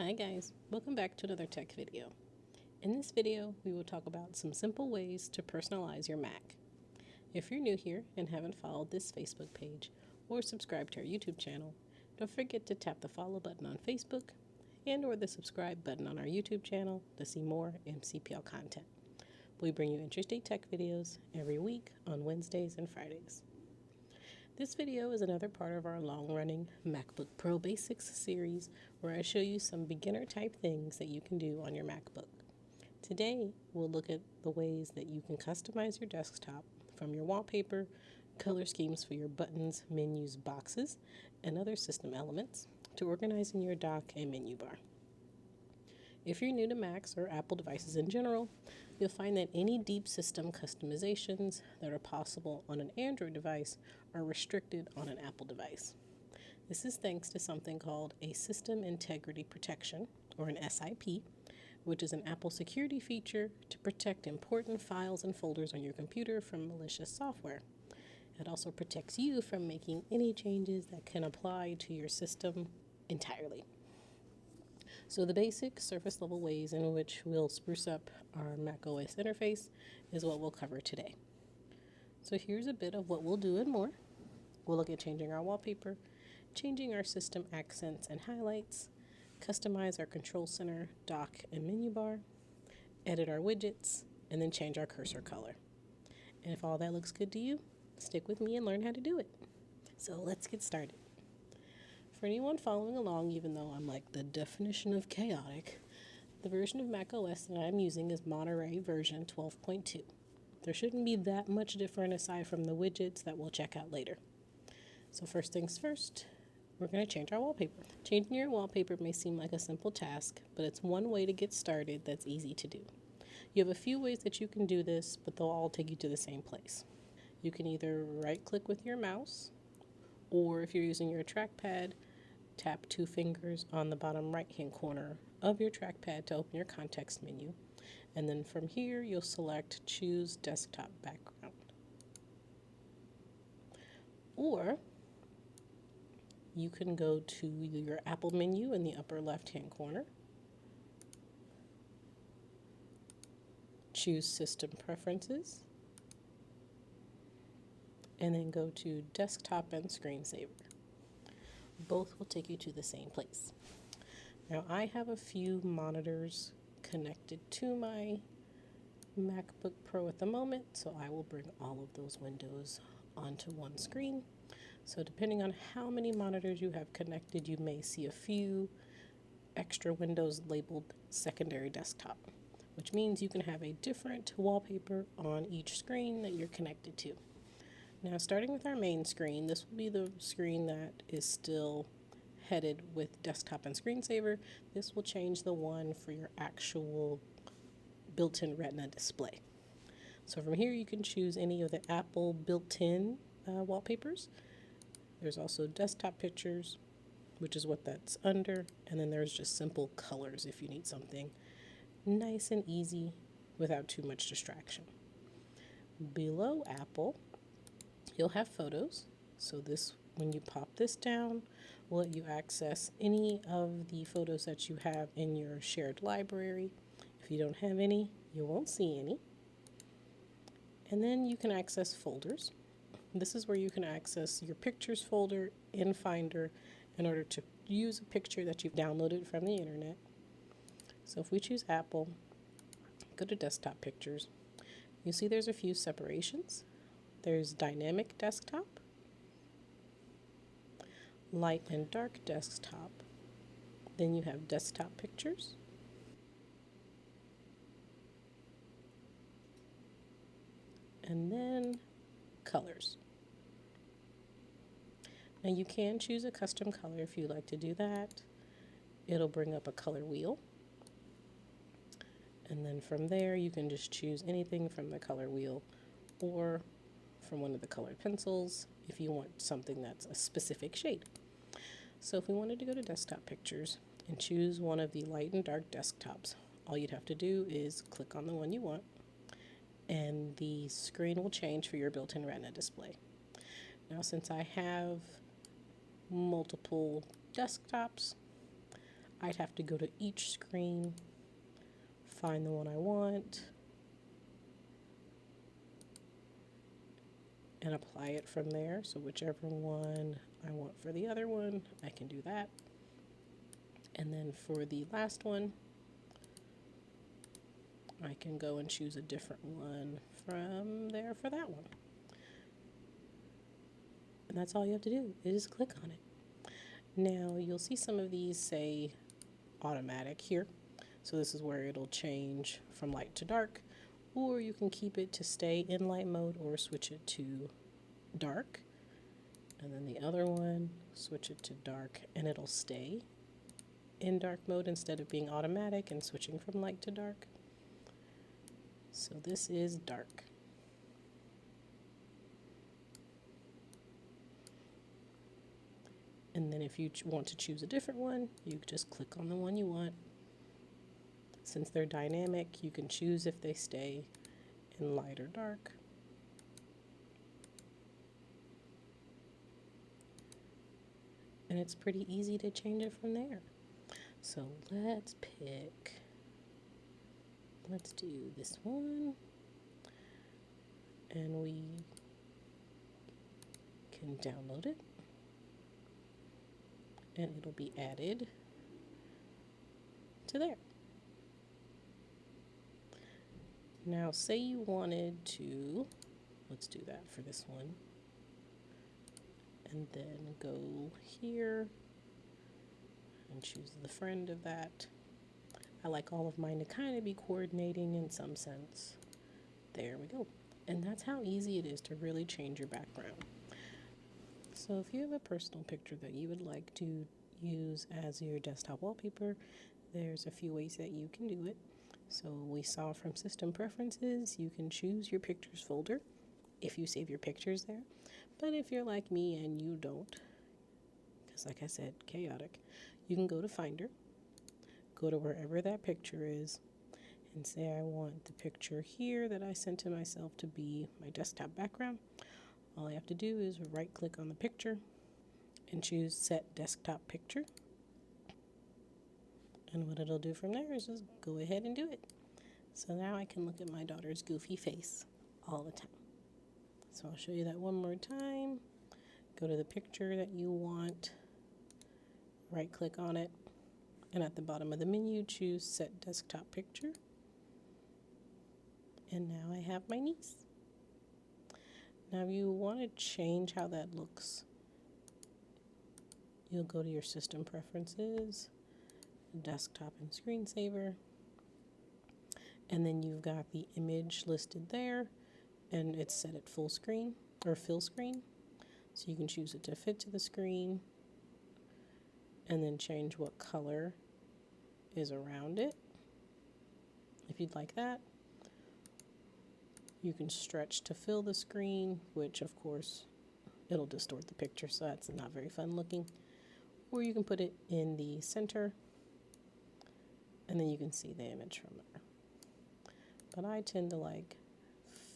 Hi guys, welcome back to another tech video. In this video, we will talk about some simple ways to personalize your Mac. If you're new here and haven't followed this Facebook page or subscribed to our YouTube channel, don't forget to tap the follow button on Facebook and or the subscribe button on our YouTube channel to see more MCPL content. We bring you interesting tech videos every week on Wednesdays and Fridays. This video is another part of our long-running MacBook Pro Basics series where I show you some beginner-type things that you can do on your MacBook. Today, we'll look at the ways that you can customize your desktop from your wallpaper, color schemes for your buttons, menus, boxes, and other system elements to organizing your dock and menu bar. If you're new to Macs or Apple devices in general, you'll find that any deep system customizations that are possible on an Android device are restricted on an Apple device. This is thanks to something called a System Integrity Protection, or an SIP, which is an Apple security feature to protect important files and folders on your computer from malicious software. It also protects you from making any changes that can apply to your system entirely. So the basic surface level ways in which we'll spruce up our macOS interface is what we'll cover today. So here's a bit of what we'll do and more. We'll look at changing our wallpaper, changing our system accents and highlights, customize our control center, dock, and menu bar, edit our widgets, and then change our cursor color. And if all that looks good to you, stick with me and learn how to do it. So let's get started. For anyone following along, even though I'm like the definition of chaotic, the version of macOS that I'm using is Monterey version 12.2. There shouldn't be that much different aside from the widgets that we'll check out later. So first things first, we're going to change our wallpaper. Changing your wallpaper may seem like a simple task, but it's one way to get started that's easy to do. You have a few ways that you can do this, but they'll all take you to the same place. You can either right-click with your mouse, or if you're using your trackpad, tap 2 fingers on the bottom right-hand corner of your trackpad to open your context menu. And then from here, you'll select Choose Desktop Background. Or you can go to your Apple menu in the upper left-hand corner, choose System Preferences, and then go to Desktop and Screensaver. Both will take you to the same place. Now I have a few monitors connected to my MacBook Pro at the moment, so I will bring all of those windows onto one screen. So depending on how many monitors you have connected, you may see a few extra windows labeled secondary desktop, which means you can have a different wallpaper on each screen that you're connected to. Now, starting with our main screen, this will be the screen that is still headed with desktop and screensaver. This will change the one for your actual built-in Retina display. So from here, you can choose any of the Apple built-in wallpapers. There's also desktop pictures, which is what that's under. And then there's just simple colors if you need something nice and easy without too much distraction. Below Apple, you'll have photos. So this, when you pop this down, will let you access any of the photos that you have in your shared library. If you don't have any, you won't see any. And then you can access folders. This is where you can access your pictures folder in Finder in order to use a picture that you've downloaded from the internet. So if we choose Apple, go to Desktop Pictures, you see there's a few separations. There's Dynamic Desktop, Light and Dark Desktop, then you have Desktop Pictures, and then Colors. Now you can choose a custom color if you'd like to do that. It'll bring up a color wheel. And then from there, you can just choose anything from the color wheel or from one of the colored pencils if you want something that's a specific shade. So if we wanted to go to Desktop Pictures and choose one of the light and dark desktops, all you'd have to do is click on the one you want, and the screen will change for your built-in Retina display. Now, since I have multiple desktops, I'd have to go to each screen, find the one I want, and apply it from there. So whichever one I want for the other one, I can do that. And then for the last one, I can go and choose a different one from there for that one. And that's all you have to do is click on it. Now you'll see some of these say automatic here. So this is where it'll change from light to dark, or you can keep it to stay in light mode or switch it to dark. And then the other one, switch it to dark and it'll stay in dark mode instead of being automatic and switching from light to dark. So this is dark. And then if you want to choose a different one, you just click on the one you want. Since they're dynamic, you can choose if they stay in light or dark. And it's pretty easy to change it from there. So let's do this one. And we can download it. And it'll be added to there. Now say you wanted to, let's do that for this one, and then go here and choose the friend of that. I like all of mine to kind of be coordinating in some sense. There we go. And that's how easy it is to really change your background. So if you have a personal picture that you would like to use as your desktop wallpaper, there's a few ways that you can do it. So we saw from System Preferences, you can choose your Pictures folder if you save your pictures there. But if you're like me and you don't, because like I said, chaotic, you can go to Finder, go to wherever that picture is, and say I want the picture here that I sent to myself to be my desktop background. All I have to do is right click on the picture and choose Set Desktop Picture. And what it'll do from there is just go ahead and do it. So now I can look at my daughter's goofy face all the time. So I'll show you that one more time. Go to the picture that you want, right click on it, and at the bottom of the menu choose Set Desktop Picture. And now I have my niece. Now if you want to change how that looks, you'll go to your System Preferences, Desktop and Screensaver, and then you've got the image listed there, and it's set at full screen or fill screen. So you can choose it to fit to the screen, and then change what color is around it if you'd like that. You can stretch to fill the screen, which of course it'll distort the picture, so that's not very fun looking. Or you can put it in the center, and then you can see the image from there. But I tend to like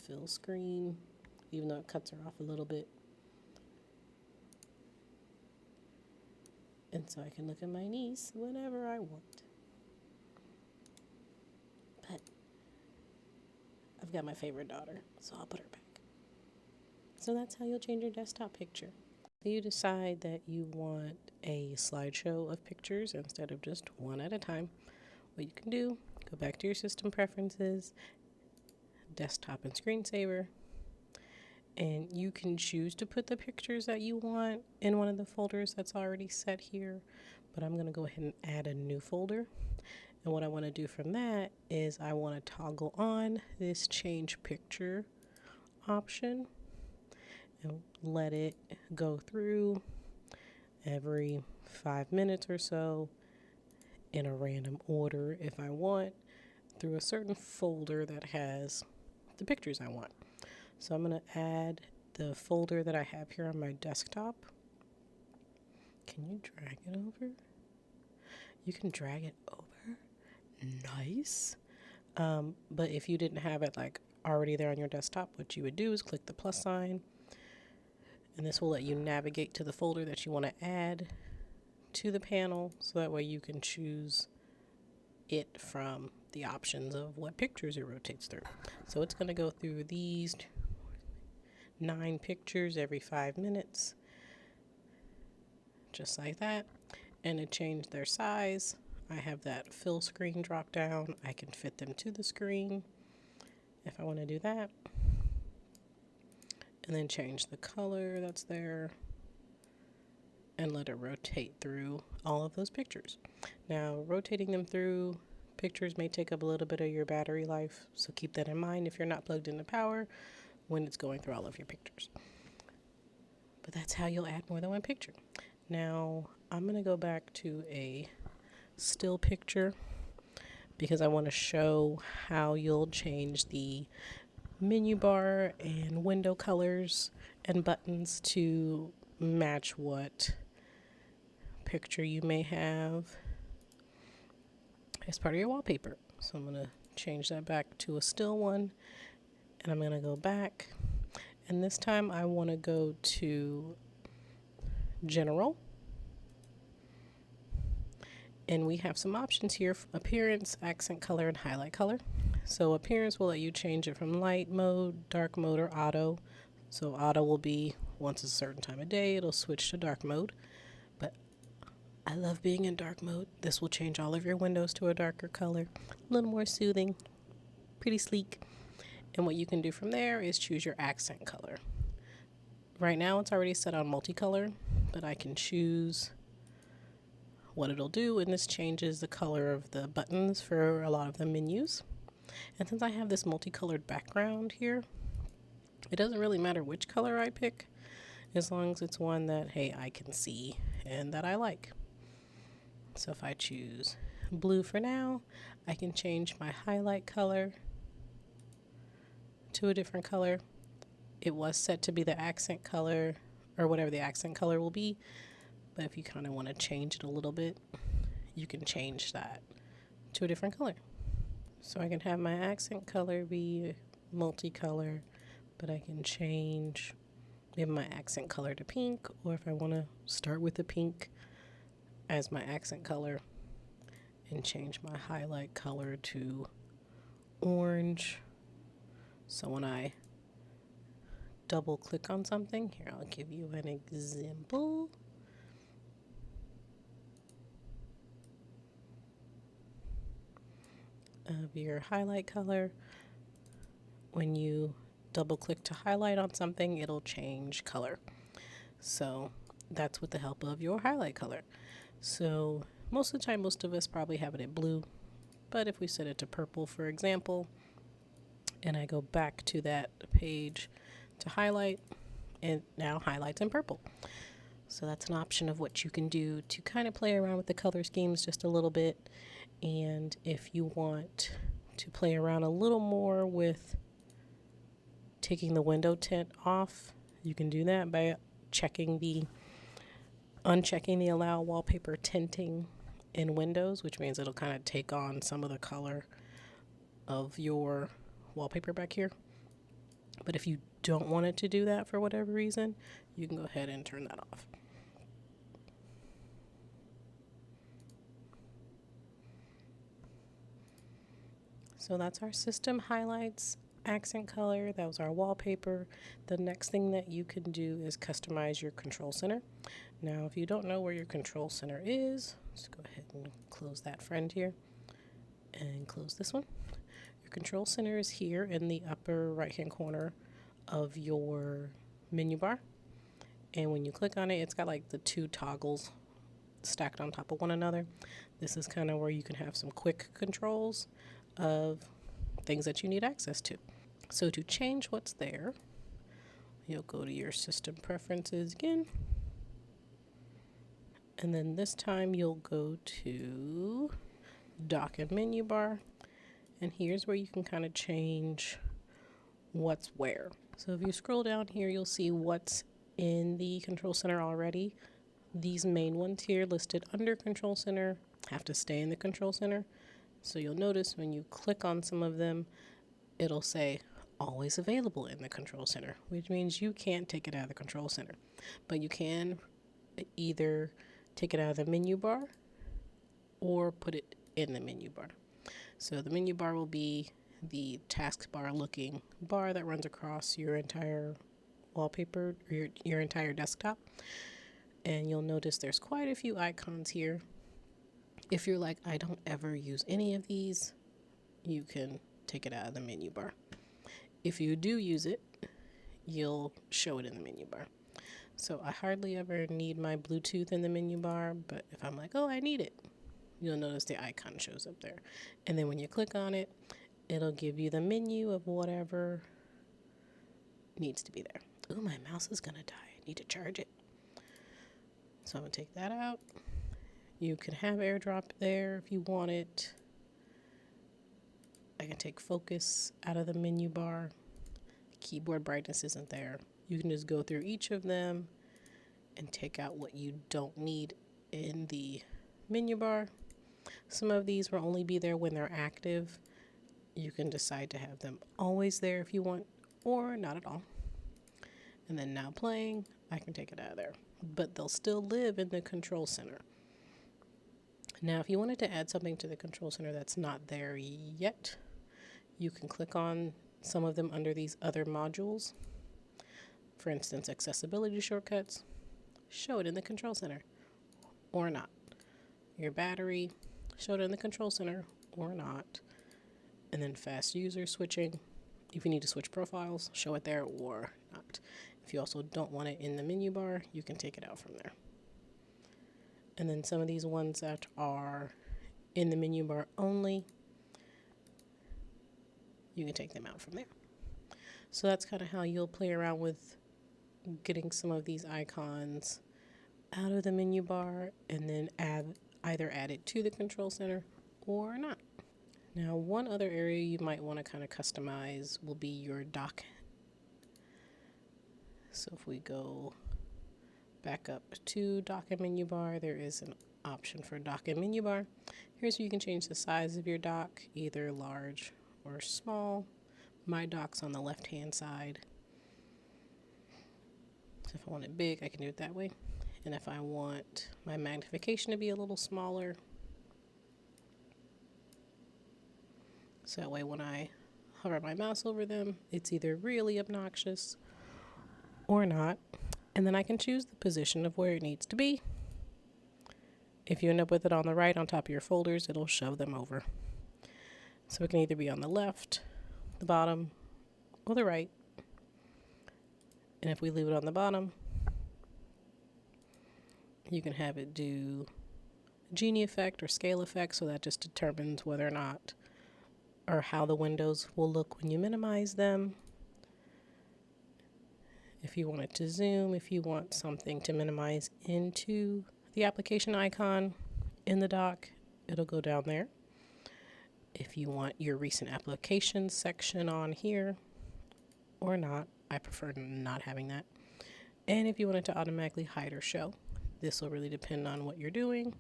fill screen, even though it cuts her off a little bit. And so I can look at my niece whenever I want. But I've got my favorite daughter, so I'll put her back. So that's how you'll change your desktop picture. If you decide that you want a slideshow of pictures instead of just one at a time, what you can do, go back to your System Preferences, Desktop and Screensaver, and you can choose to put the pictures that you want in one of the folders that's already set here, but I'm going to go ahead and add a new folder. And what I want to do from that is I want to toggle on this change picture option and let it go through every 5 minutes or so in a random order if I want, through a certain folder that has the pictures I want. So I'm going to add the folder that I have here on my desktop. Can you drag it over? You can drag it over. Nice. But if you didn't have it like already there on your desktop, what you would do is click the plus sign, and this will let you navigate to the folder that you want to add to the panel so that way you can choose it from the options of what pictures it rotates through. So it's going to go through these 9 pictures every 5 minutes, just like that. And to change their size, I have that fill screen drop down. I can fit them to the screen if I want to do that. And then change the color that's there and let it rotate through all of those pictures. Now, rotating them through pictures may take up a little bit of your battery life, so keep that in mind if you're not plugged into power when it's going through all of your pictures. But that's how you'll add more than one picture. Now, I'm going to go back to a still picture because I want to show how you'll change the menu bar and window colors and buttons to match what picture you may have as part of your wallpaper. So I'm going to change that back to a still one, and I'm going to go back, and this time I want to go to General, and we have some options here: appearance, accent color, and highlight color. So appearance will let you change it from light mode, dark mode, or auto. So auto will be once it's a certain time of day, it'll switch to dark mode. But I love being in dark mode. This will change all of your windows to a darker color, a little more soothing, pretty sleek. And what you can do from there is choose your accent color. Right now it's already set on multicolor, but I can choose what it'll do, and this changes the color of the buttons for a lot of the menus. And since I have this multicolored background here, it doesn't really matter which color I pick, as long as it's one that, hey, I can see and that I like. So if I choose blue for now, I can change my highlight color to a different color. It was set to be the accent color, or whatever the accent color will be, but if you kind of want to change it a little bit, you can change that to a different color. So I can have my accent color be multicolor, but I can change maybe my accent color to pink, or if I want to start with the pink as my accent color and change my highlight color to orange. So when I double click on something, here I'll give you an example. Of your highlight color. When you double click to highlight on something, it'll change color. So that's with the help of your highlight color. So most of the time, most of us probably have it at blue, but if we set it to purple, for example, and I go back to that page to highlight, it now highlights in purple. So that's an option of what you can do to kind of play around with the color schemes just a little bit. And if you want to play around a little more with taking the window tint off, you can do that by unchecking the allow wallpaper tinting in Windows, which means it'll kind of take on some of the color of your wallpaper back here. But if you don't want it to do that for whatever reason, you can go ahead and turn that off. So that's our system highlights, accent color. That was our wallpaper. The next thing that you can do is customize your control center. Now, if you don't know where your control center is, just go ahead and close that friend here and close this one. Your control center is here in the upper right-hand corner of your menu bar. And when you click on it, it's got like the 2 toggles stacked on top of one another. This is kind of where you can have some quick controls of things that you need access to. So to change what's there, you'll go to your system preferences again, and then this time you'll go to dock and menu bar, and here's where you can kind of change what's where. So if you scroll down here, you'll see what's in the control center already. These main ones here listed under control center have to stay in the control center. So you'll notice when you click on some of them, it'll say always available in the control center, which means you can't take it out of the control center. But you can either take it out of the menu bar, or put it in the menu bar. So the menu bar will be the taskbar looking bar that runs across your entire wallpaper, or your entire desktop. And you'll notice there's quite a few icons here. If you're like, I don't ever use any of these, you can take it out of the menu bar. If you do use it, you'll show it in the menu bar. So I hardly ever need my Bluetooth in the menu bar, but if I'm like, oh, I need it, you'll notice the icon shows up there. And then when you click on it, it'll give you the menu of whatever needs to be there. Oh, my mouse is gonna die. I need to charge it. So I'm gonna take that out. You can have AirDrop there if you want it. I can take focus out of the menu bar. Keyboard brightness isn't there. You can just go through each of them and take out what you don't need in the menu bar. Some of these will only be there when they're active. You can decide to have them always there if you want, or not at all. And then now playing, I can take it out of there. But they'll still live in the control center. Now, if you wanted to add something to the control center that's not there yet, you can click on some of them under these other modules. For instance, accessibility shortcuts, show it in the control center or not. Your battery, show it in the control center or not. And then fast user switching, if you need to switch profiles, show it there or not. If you also don't want it in the menu bar, you can take it out from there. And then some of these ones that are in the menu bar only, you can take them out from there. So that's kind of how you'll play around with getting some of these icons out of the menu bar and then either add it to the control center or not. Now, one other area you might want to kind of customize will be your dock. So if we go back up to dock and menu bar, there is an option for dock and menu bar. Here's where you can change the size of your dock, either large or small. My dock's on the left hand side. So if I want it big, I can do it that way. And if I want my magnification to be a little smaller, so that way when I hover my mouse over them, it's either really obnoxious or not. And then I can choose the position of where it needs to be. If you end up with it on the right on top of your folders, it'll shove them over. So it can either be on the left, the bottom, or the right. And if we leave it on the bottom, you can have it do Genie effect or scale effect, so that just determines whether or not or how the windows will look when you minimize them. If you want it to zoom, if you want something to minimize into the application icon in the dock, it'll go down there. If you want your recent applications section on here or not, I prefer not having that. And if you want it to automatically hide or show, this will really depend on what you're doing.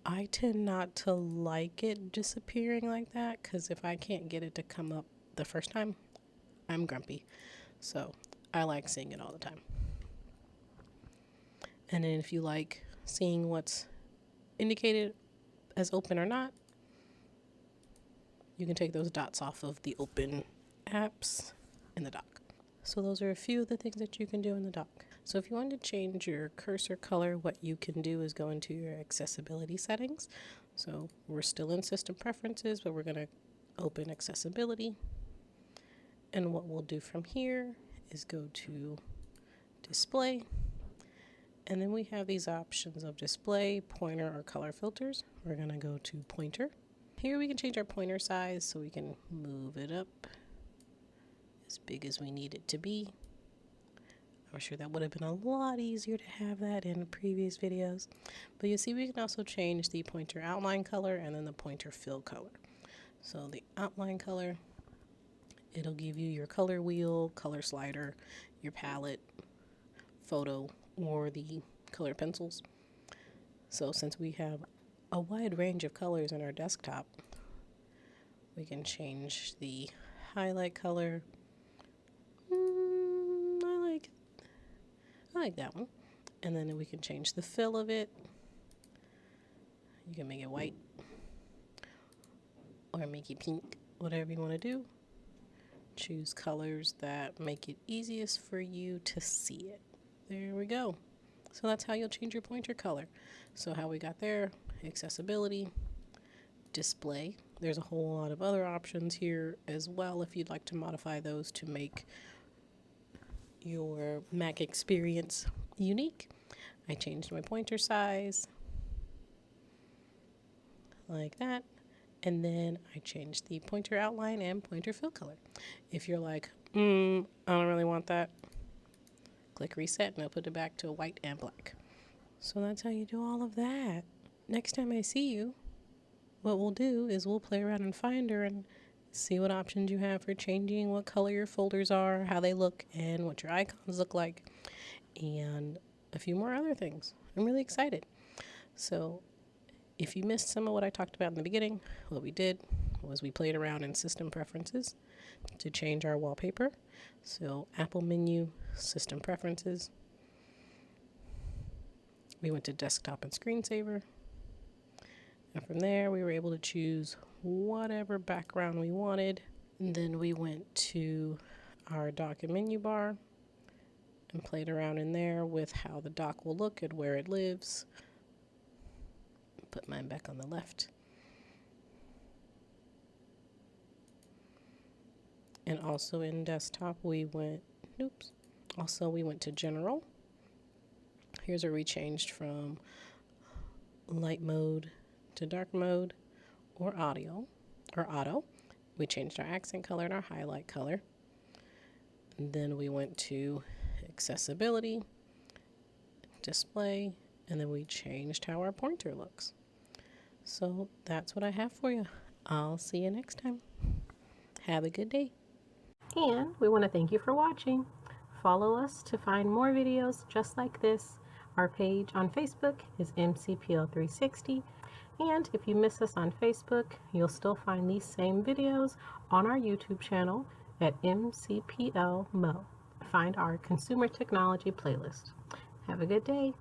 I tend not to like it disappearing like that, because if I can't get it to come up the first time, I'm grumpy. So I like seeing it all the time. And then if you like seeing what's indicated as open or not, you can take those dots off of the open apps in the dock. So those are a few of the things that you can do in the dock. So if you want to change your cursor color, what you can do is go into your accessibility settings. So we're still in system preferences, but we're going to open accessibility. And what we'll do from here is go to display. And then we have these options of display, pointer, or color filters. We're going to go to pointer. Here we can change our pointer size, so we can move it up as big as we need it to be. I'm sure that would have been a lot easier to have that in previous videos. But you see we can also change the pointer outline color and then the pointer fill color. So the outline color, it'll give you your color wheel, color slider, your palette, photo, or the color pencils. So since we have a wide range of colors in our desktop, we can change the highlight color. I like that one. And then we can change the fill of it. You can make it white or make it pink, whatever you want to do. Choose colors that make it easiest for you to see it. There we go. So that's how you'll change your pointer color. So how we got there, accessibility, display. There's a whole lot of other options here as well if you'd like to modify those to make your Mac experience unique. I changed my pointer size like that. And then I changed the pointer outline and pointer fill color. If you're like, I don't really want that, click reset and it'll put it back to white and black. So that's how you do all of that. Next time I see you, what we'll do is we'll play around in Finder and see what options you have for changing what color your folders are, how they look, and what your icons look like, and a few more other things. I'm really excited. So if you missed some of what I talked about in the beginning, what we did was we played around in system preferences to change our wallpaper. So Apple menu, system preferences. We went to desktop and screensaver. And from there, we were able to choose whatever background we wanted. And then we went to our dock and menu bar and played around in there with how the dock will look and where it lives. Put mine back on the left. And also in desktop, we went to general. Here's where we changed from light mode to dark mode or auto. We changed our accent color and our highlight color. And then we went to accessibility, display, and then we changed how our pointer looks. So that's what I have for you. I'll see you next time. Have a good day. And we want to thank you for watching. Follow us to find more videos just like this. Our page on Facebook is MCPL 360. And if you miss us on Facebook, you'll still find these same videos on our YouTube channel at MCPL Mo. Find our consumer technology playlist. Have a good day.